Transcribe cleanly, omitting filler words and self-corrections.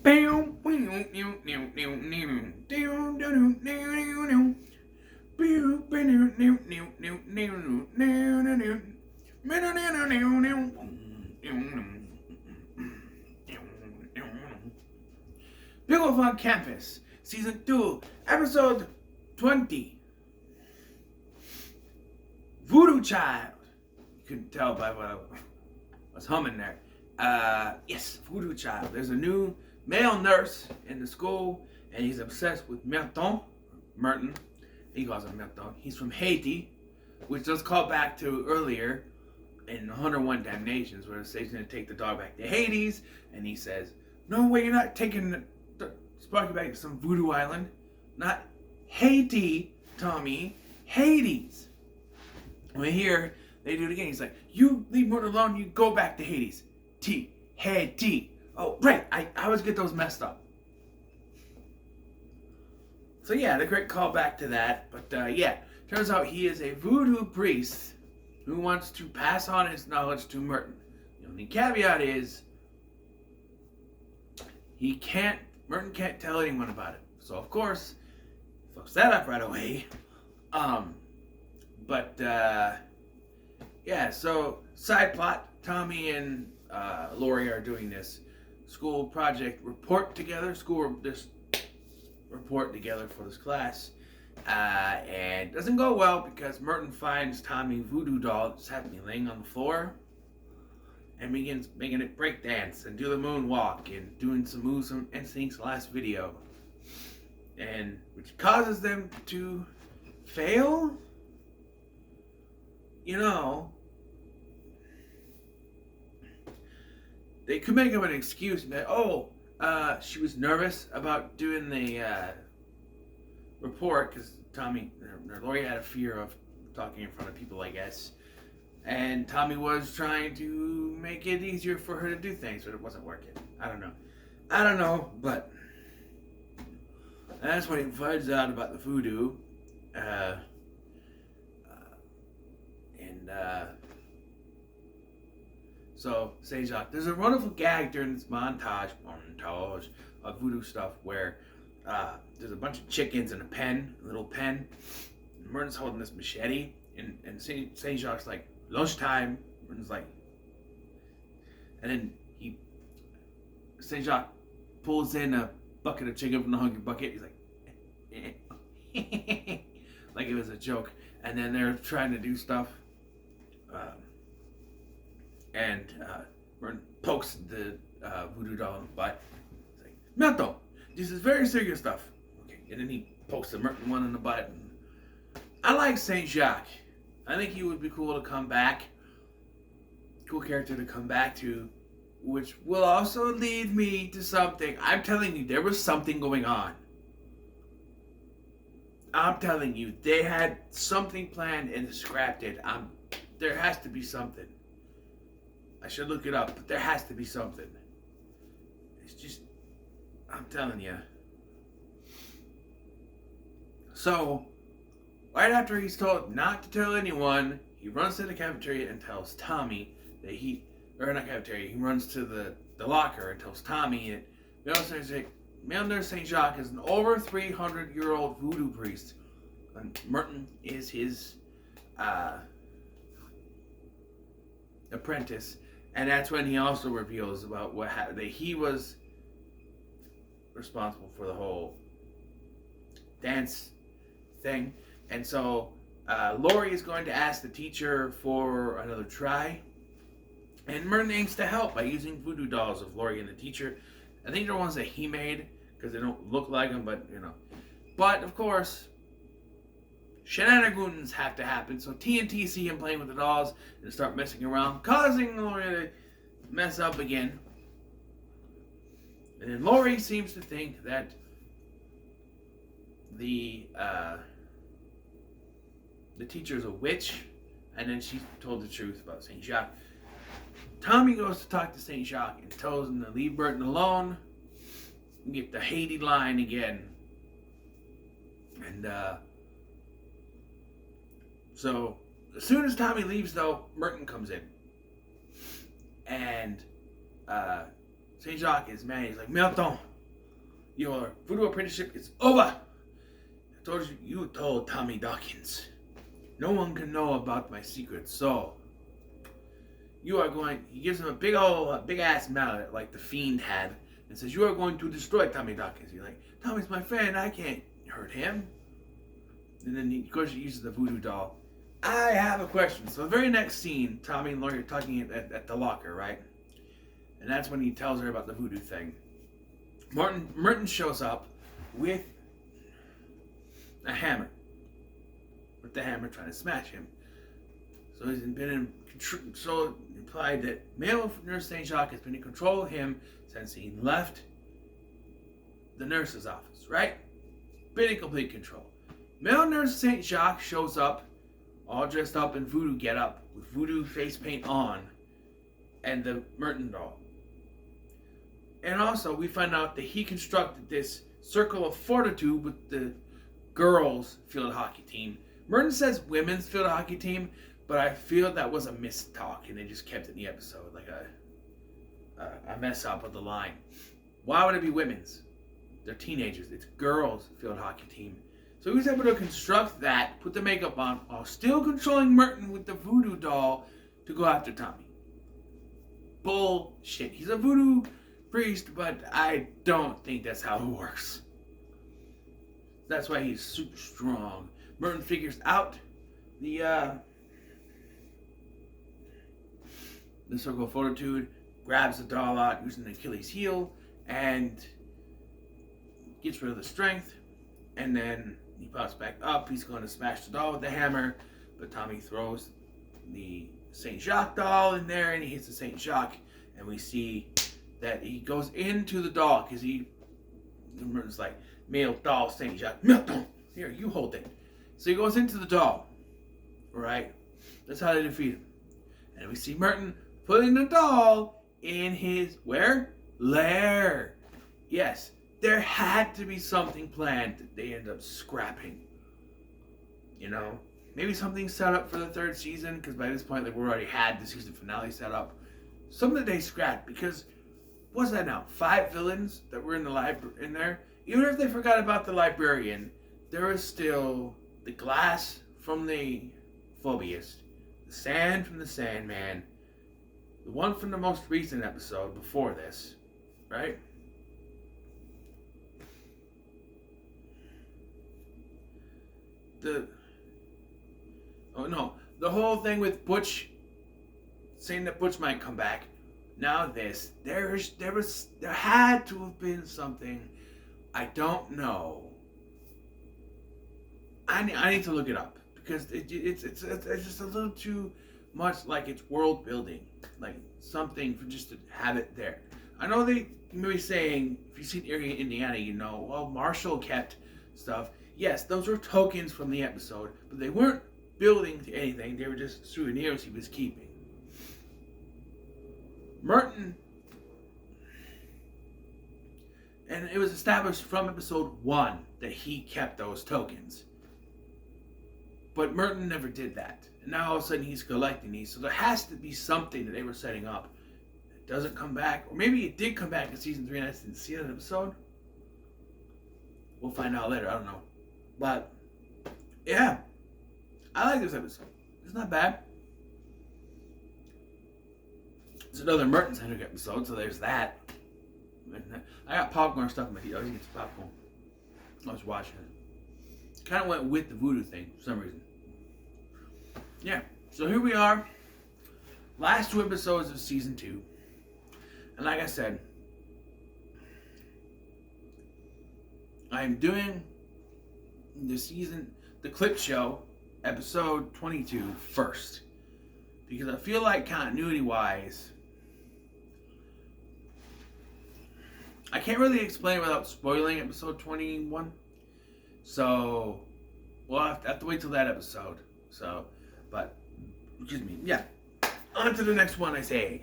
Pickle Fun Campus, Season 2, Episode 20. Voodoo Child. You couldn't tell by what I was humming there. Yes, Voodoo Child. There's a new male nurse in the school, and he's obsessed with Merton. He calls him Merton. He's from Haiti, which does call back to earlier in 101 Damnations, where it says he's going to take the dog back to Hades, and he says, "No way, you're not taking Sparky back to some voodoo island. Not Haiti, Tommy. Hades." When here, they do it again. He's like, "You leave Merton alone, you go back to Hades. Haiti. Oh, right, I always get those messed up. So yeah, the great callback to that. But yeah, turns out he is a voodoo priest who wants to pass on his knowledge to Merton. The only caveat is Merton can't tell anyone about it. So of course, fucks that up right away. Yeah, so side plot, Tommy and Lori are doing this school project report together, report together for this class. And it doesn't go well because Merton finds Tommy voodoo doll just happily laying on the floor and begins making it break dance and do the moonwalk and doing some moves from NSYNC's last video, and which causes them to fail. You know, they could make up an excuse that, she was nervous about doing the report because Lori had a fear of talking in front of people, I guess. And Tommy was trying to make it easier for her to do things, but it wasn't working. I don't know, but that's when he finds out about the voodoo. So, Saint Jacques, there's a wonderful gag during this montage of voodoo stuff where there's a bunch of chickens in a little pen. And Merton's holding this machete, and Saint Jacques like, "Lunchtime." Merton's like, and then Saint Jacques pulls in a bucket of chicken from the hungry bucket. He's like, like it was a joke. And then they're trying to do stuff. And Merton pokes the voodoo doll in the butt. He's like, "Merton, this is very serious stuff." Okay. And then he pokes the Merton one in the butt. And I like Saint Jacques. I think he would be cool to come back. Cool character to come back to, which will also lead me to something. I'm telling you, there was something going on. I'm telling you, they had something planned and scrapped it. There has to be something. I should look it up, but there has to be something. It's just, I'm telling you. So, right after he's told not to tell anyone, he runs to the cafeteria and tells Tommy that he runs to the locker and tells Tommy that Male Nurse St. Jacques is an over 300-year-old voodoo priest. And Merton is his apprentice. And that's when he also reveals about what happened, that he was responsible for the whole dance thing. And so Lori is going to ask the teacher for another try. And Merton aims to help by using voodoo dolls of Lori and the teacher. I think they're ones that he made because they don't look like him, but you know. But of course, shenanigans have to happen. So TNT see him playing with the dolls and start messing around, causing Lori to mess up again. And then Lori seems to think that the teacher's a witch, and then she told the truth about Saint Jacques. Tommy goes to talk to Saint Jacques and tells him to leave Merton alone and get the Haiti line again. And so as soon as Tommy leaves, though, Merton comes in. And Saint Jacques is mad. He's like, "Merton, Your voodoo apprenticeship is over. I told you, you told Tommy Dawkins. No one can know about my secret, so you are going. He gives him a big ass mallet like the Fiend had, and says, "You are going to destroy Tommy Dawkins." He's like, "Tommy's my friend. I can't hurt him." And then of course he uses the voodoo doll. I have a question. So the very next scene, Tommy and Lori are talking at the locker, right? And that's when he tells her about the voodoo thing. Merton shows up with a hammer. With the hammer trying to smash him. So he's been so implied that male nurse St. Jacques has been in control of him since he left the nurse's office, right? Been in complete control. Male nurse St. Jacques shows up, all dressed up in voodoo getup, with voodoo face paint on, and the Merton doll. And also, we find out that he constructed this circle of fortitude with the girls' field hockey team. Merton says women's field hockey team, but I feel that was a mistalk, and they just kept it in the episode, like a mess up of the line. Why would it be women's? They're teenagers. It's girls' field hockey team. So he was able to construct that, put the makeup on, while still controlling Merton with the voodoo doll to go after Tommy. Bullshit. He's a voodoo priest, but I don't think that's how it works. That's why he's super strong. Merton figures out the circle of fortitude, grabs the doll out using the Achilles heel, and gets rid of the strength, and then he pops back up. He's going to smash the doll with the hammer, but Tommy throws the St. Jacques doll in there, and he hits the St. Jacques, and we see that he goes into the doll, because Merton's like, male doll St. Jacques, Milton, here, you hold it. So he goes into the doll, right? That's how they defeat him. And we see Merton putting the doll in his, where? Lair. Yes, there had to be something planned that they end up scrapping. You know? Maybe something set up for the third season, because by this point, like, we already had the season finale set up. Something that they scrapped, because, what's that now? 5 villains that were in the in there? Even if they forgot about the librarian, there was still the glass from the Phobiist, the sand from the Sandman, the one from the most recent episode before this, right? The whole thing with Butch saying that Butch might come back. Now this, there had to have been something. I don't know. I need to look it up, because it's just a little too much like it's world building, like something for just to have it there. I know they may be saying, if you've seen Erie, Indiana, you know, well, Marshall kept stuff. Yes, those were tokens from the episode, but they weren't building to anything. They were just souvenirs he was keeping. Merton, and it was established from episode 1 that he kept those tokens. But Merton never did that. And now all of a sudden he's collecting these. So there has to be something that they were setting up that doesn't come back. Or maybe it did come back in season 3 and I didn't see that episode. We'll find out later. I don't know. But, yeah. I like this episode. It's not bad. It's another Merton-centric episode, so there's that. I got popcorn stuff in my teeth. I was eating some popcorn. I was watching it. Kind of went with the voodoo thing for some reason. Yeah, so here we are. Last 2 episodes of season 2. And like I said, I'm doing the clip show, episode 22 first. Because I feel like continuity-wise, I can't really explain without spoiling episode 21. So, we'll have to wait till that episode. So, but, excuse me, yeah. On to the next one, I say.